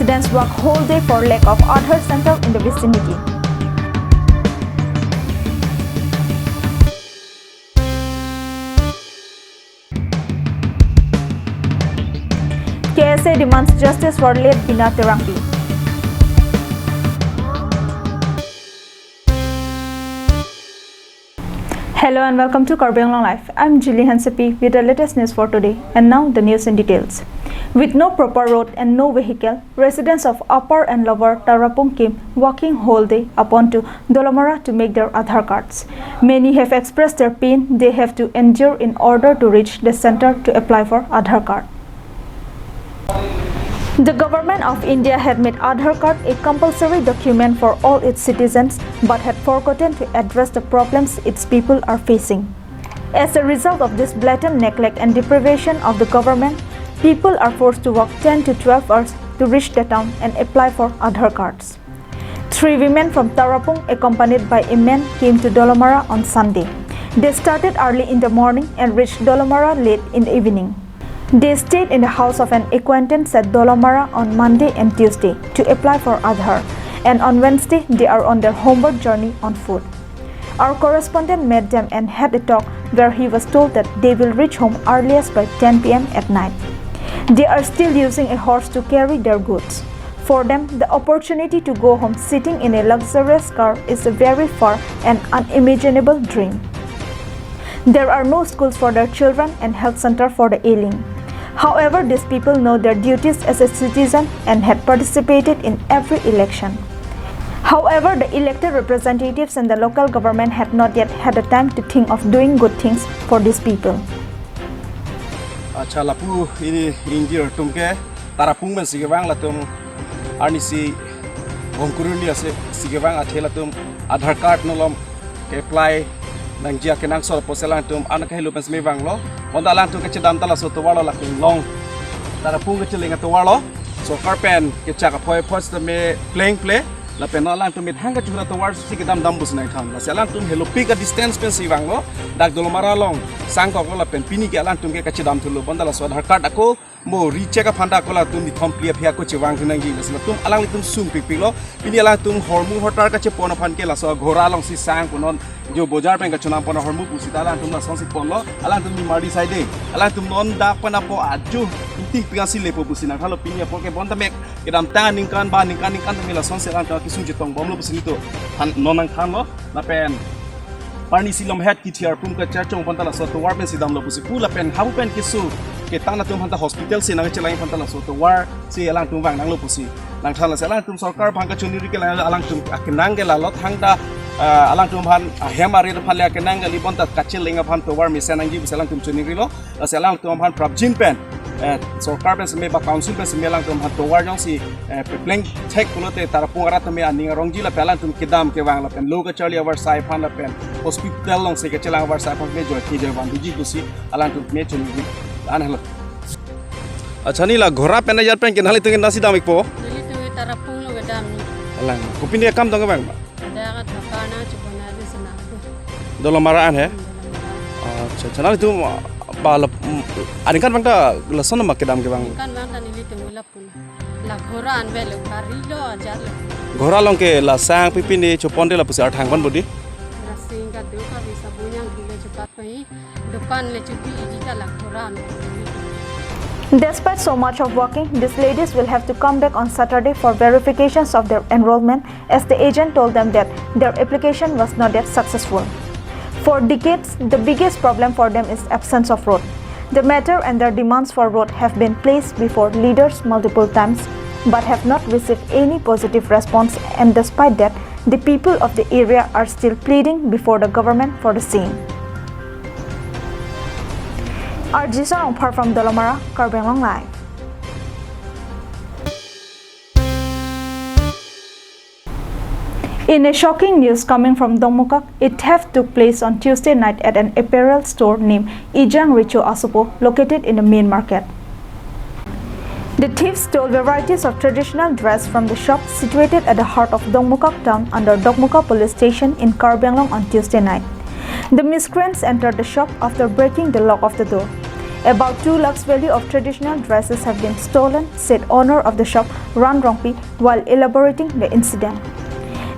Residents work whole day for lack of Aadhaar center in the vicinity. KSA demands justice for late Bina Terangpi. Hello and welcome to Karbi Anglong Live. I'm Julie Hansepi with the latest news for today, and now the news in details. With no proper road and no vehicle, residents of Upper and Lower Tarapong came walking whole day upon to Dolomara to make their Aadhaar cards. Many have expressed their pain they have to endure in order to reach the center to apply for Aadhaar card. The government of India had made Aadhaar card a compulsory document for all its citizens but had forgotten to address the problems its people are facing. As a result of this blatant neglect and deprivation of the government, people are forced to walk 10 to 12 hours to reach the town and apply for Aadhaar cards. 3 women from Tarapong accompanied by a man came to Dolomara on Sunday. They started early in the morning and reached Dolomara late in the evening. They stayed in the house of an acquaintance at Dolomara on Monday and Tuesday to apply for Aadhaar, and on Wednesday they are on their homeward journey on foot. Our correspondent met them and had a talk where he was told that they will reach home earliest by 10 p.m. at night. They are still using a horse to carry their goods. For them, the opportunity to go home sitting in a luxurious car is a very far and unimaginable dream. There are no schools for their children and health center for the ailing. However, these people know their duties as a citizen and had participated in every election. However, the elected representatives and the local government had not yet had the time to think of doing good things for these people. Acha lapu ini injir tumke Tarapung men sigewang latum arnisi bongkuruni ase sigewang athela tum Aadhaar card nolom apply nang jia kenang sol poselang tum anak helu pens mewang lo mondalang tum kecedam tala so towalo lakum long Tarapung kecelinga towalo so karpen kecaka poi post me playing play la penolang tum mit hanga chura towar sigedam dambus nai tham la selang tum helu pika distance pen siwang lo dak Dolomara long sangkok lo la pen pini ke alang tum ke kecedam thulu bondala so Aadhaar card ako mo recheck a phanda kola tum di complete phia ko chewang thunang gi la tum alang tum sum pik lo pini alang tum hormu hotar ka che pona phan ke la so ghora long si sang punon जो बाजार पे कचना पना हरमु पुसिता ला तुम संसित पनलो अला तुम नि मार्डी साइडे अला तुम नॉन दा पना पो आजु इंति पियासी लेपो पुसिना खालो पिनिया पोके बंद मेक केदाम ता निंकान बा निंकान तमिला संसित ला किसुं जितong बमलो पुसिनि तो नोनang खान लो ना पेन पानी सिलम हेड किथियार पुम का चर्चों पंतला सो तो वार पेन सिदाम लो पुसि पुला पेन हाबु पेन किसु के ताना तुम हंता हॉस्पिटल से नंग चलाई पंतला सो तो वार से अला तुम वांग नंगलो पुसि नंग थाला से अला तुम सरकार भांगा चुनिरि के ला अला तुम अकनांग के ला लो थांगदा alang tum han hemari phalia kenang gali bonta kachil linga phan towar misanangi bisalang tum chuningri lo asalang tum han prabjin pen sarkar pe sme ba council pe sme lang tum han towar jong si plank check kulote Tarapung ara tame aninga rongji la pelang tum kidam ke wang la pen loga charli over sai phan la pen hospital long se ke chelang over sai phan me joy ki joy bandi ji dusi alang tum me chuningri an halo acha ni la ghora pen yar pen ke nali tung nasi damik po nali tu Tarapung lo gadam ni alang kupini kam dong bang ada thakana chupana de sana Dolomara an hai अच्छा चना itu balap ani kan bangta lason ma kedam ke bang kan bang tan ili tu lapun la ghora an bel bari lo ajar lo ghora long ke la sang pipini chopon de la pusi athang ban bodi rasing ka du ka bisa bunyang kile cepat pai dukan le chupi ijita la ghora an Despite so much of working, these ladies will have to come back on Saturday for verifications of their enrollment, as the agent told them that their application was not yet successful. For decades, the biggest problem for them is absence of road. The matter and their demands for road have been placed before leaders multiple times, but have not received any positive response, and despite that, the people of the area are still pleading before the government for the same. Arjisa Ompar from Dolomara, Karbi Anglong Live. In a shocking news coming from Dongmukak, a theft took place on Tuesday night at an apparel store named Ijang Richo Asupo, located in the main market. The thieves stole varieties of traditional dress from the shop situated at the heart of Dongmukak town under Dongmukak police station in Karbi Anglong on Tuesday night. The miscreants entered the shop after breaking the lock of the door. About 2 lakhs value of traditional dresses have been stolen, said owner of the shop Ran Rongpi while elaborating the incident.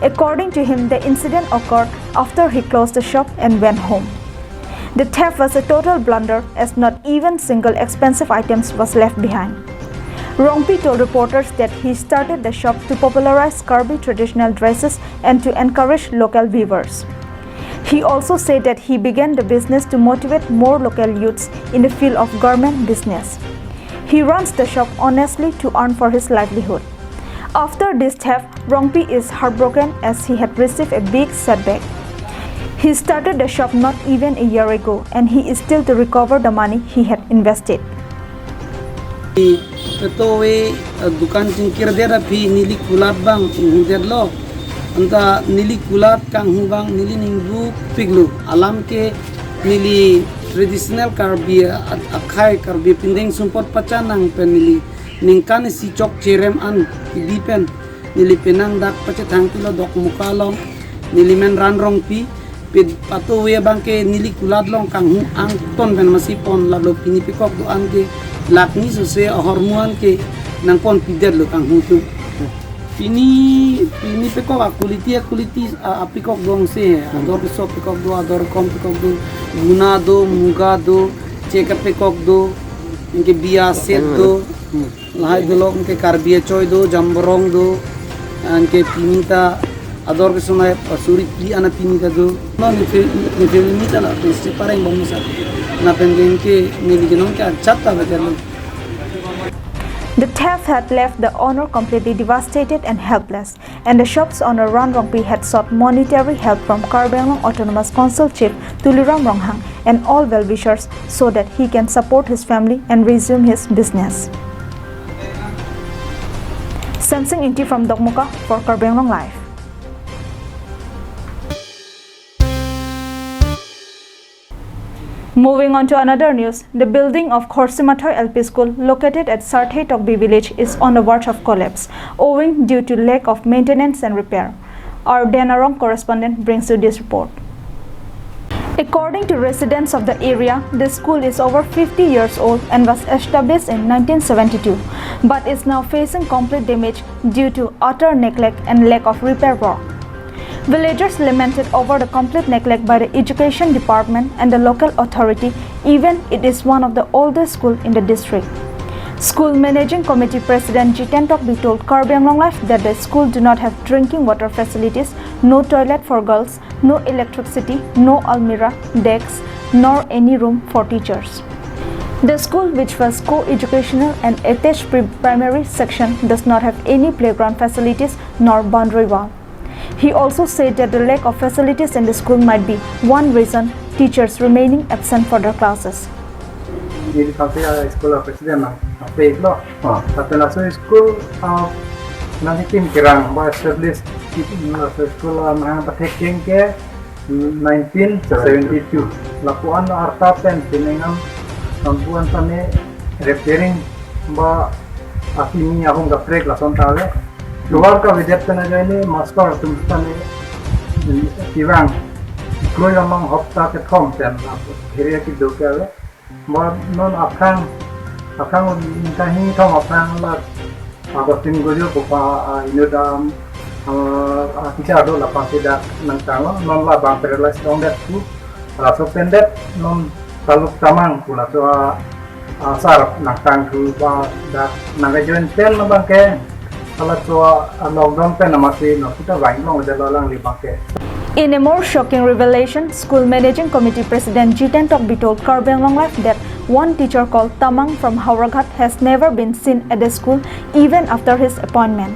According to him, the incident occurred after he closed the shop and went home. The theft was a total blunder as not even single expensive items was left behind. Rongpi told reporters that he started the shop to popularize Karbi traditional dresses and to encourage local weavers. He also said that he began the business to motivate more local youths in the field of garment business. He runs the shop honestly to earn for his livelihood. After this theft, Rongpi is heartbroken as he had received a big setback. He started the shop not even a year ago and he is still to recover the money he had invested. Petowe dukan cingkir dera pi nili kulat bang inghuder lo anta nili kulat kang hubang nili ningbu piglu alam ke nili traditional karbi akai karbi pindeng sumpot pacanang pen nili ningkan si cok cerem an dipen nili penang dak pacetang pilo dok mukalong nili men ran rongpi pid patowe bang ke nili kulat long kang hu ang ton pen masipon lalo pinipikok do an ke lakni sose hormuan ke nang pon pider lo kang hutu pini pekok akuliti apikok dong se ador so pekok do ador kom pekok do guna do muga do ceka pekok do inke bia set do lahai do lo inke karbia choy do jamborong do anke pinita ador ke sunai pasuri pi ana pinita do no ni filmita la peste pareng bomisa na pendeng ke niliginon ke chatta beterlo. The theft had left the owner completely devastated and helpless, and the shop's owner Ran Rongpi had sought monetary help from Karbi Anglong Autonomous Council Chief Tuliram Ronghang and all well-wishers so that he can support his family and resume his business. Sensing Inti from Dokmuka for Karbi Anglong Live. Moving on to another news, the building of Khorsimathoi LP School located at Sarthei Tokbi village is on the verge of collapse, owing due to lack of maintenance and repair. Our Denarong correspondent brings you this report. According to residents of the area, the school is over 50 years old and was established in 1972, but is now facing complete damage due to utter neglect and lack of repair work. Villagers lamented over the complete neglect by the education department and the local authority, even it is one of the oldest schools in the district. School Managing Committee President Jiten Tokbi told Karbi Anglong Live that the school do not have drinking water facilities, no toilet for girls, no electricity, no almirah, desks, nor any room for teachers. The school, which was co-educational and attached primary section, does not have any playground facilities nor boundary wall. He also said that the lack of facilities in the school might be one reason teachers remaining absent for their classes. Di kasi school president ng page lo. Tapi na sa school nanti tim kirang ba establish na sa school mga pateking ke 1972. Lapuan na artapen tinengang buwan tani repairing ba asini akong gaprek lason tale. Luar ka vidyat na gani master tumstani tivang kloy lamang hopta ke thom ten hiria ki dokale ma non akang kahi thom akang la abatin gojo ko pa inodam kita do la pasida nang talo non la bang perlas dondet tu so pendet non taluk tamang pula so sarap nang tang tu ba da nang join pen na bangke. In a more shocking revelation, School Managing Committee President Jiten Tokbi told Karbi Anglong Live that one teacher called Tamang from Hauraghat has never been seen at the school even after his appointment.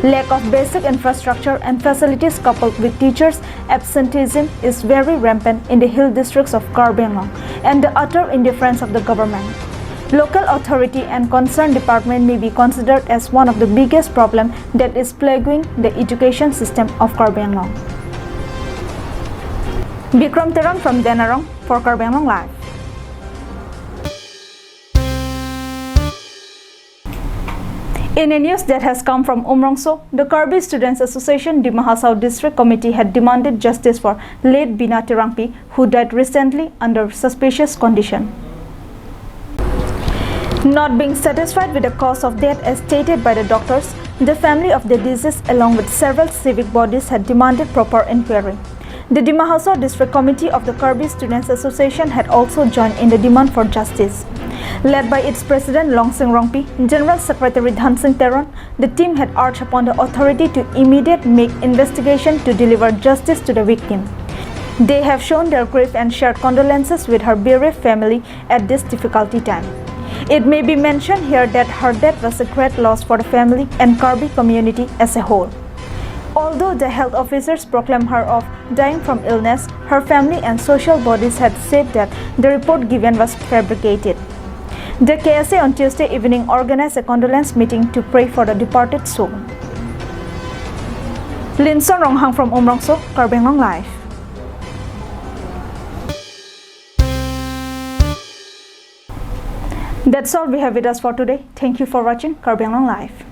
Lack of basic infrastructure and facilities coupled with teachers' absenteeism is very rampant in the hill districts of Karbi Anglong and the utter indifference of the government. Local authority and concerned department may be considered as one of the biggest problems that is plaguing the education system of Karbi Anglong. Bikram Terang from Denarong for Karbi Anglong Live. In a news that has come from Umrongso, the Karbi Students Association Di Mahasau District Committee had demanded justice for late Bina Tirangpi, who died recently under suspicious condition. Not being satisfied with the cause of death as stated by the doctors, the family of the deceased along with several civic bodies had demanded proper inquiry. The Dima Hausa District Committee of the Kirby Students Association had also joined in the demand for justice. Led by its president Longsing Rongpi, General Secretary Dhansing Teron, the team had urged upon the authority to immediately make investigation to deliver justice to the victim. They have shown their grief and shared condolences with her bereaved family at this difficult time. It may be mentioned here that her death was a great loss for the family and Kirby community as a whole. Although the health officers proclaimed her of dying from illness, her family and social bodies had said that the report given was fabricated. The KSA on Tuesday evening organized a condolence meeting to pray for the departed soul. Linson Ronghang from Umrongso, Kirby Anglong Live. That's all we have with us for today. Thank you for watching Kirby Anglong Live.